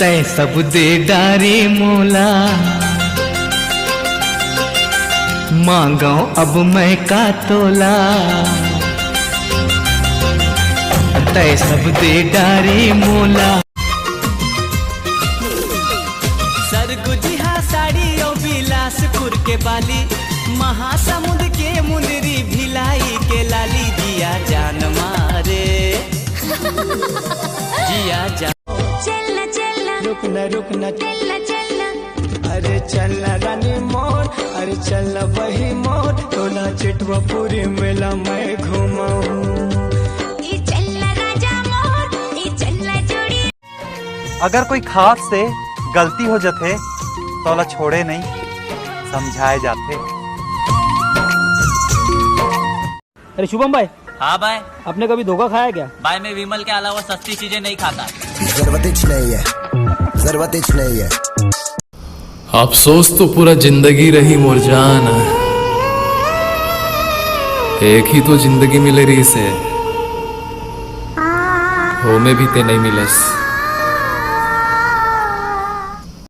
तय सब दे डारे मोला, मांगो अब मैं का तोला। तय सब दे डारे मोला। सरगुजिहा साड़ी ओ बिलासपुर के बाली, महासमुंद के मुंदरी भिलाई के लाली। जिया जान मारे जिया जान। चलना चलना रुकना रुकना चलना चलना, अरे चलना रानी मोर, अरे चलना वही मोर। टोला चिटवा पूरी मेला मैं घुमाऊं। ये चलना राजा मोर, ये चलना जोड़ी। अगर कोई खास से गलती हो जाते तो छोड़े नहीं, समझाए जाते। अरे शुभम भाई। हाँ भाई। आपने कभी धोखा खाया क्या? भाई मैं विमल के अलावा सस्ती चीजें नहीं खाता। जरूरत नहीं है, जरूरत नहीं है। अफसोस तो पूरा जिंदगी रही मुरझान, एक ही तो जिंदगी मिले रही से, हो में भी ते नहीं मिलस।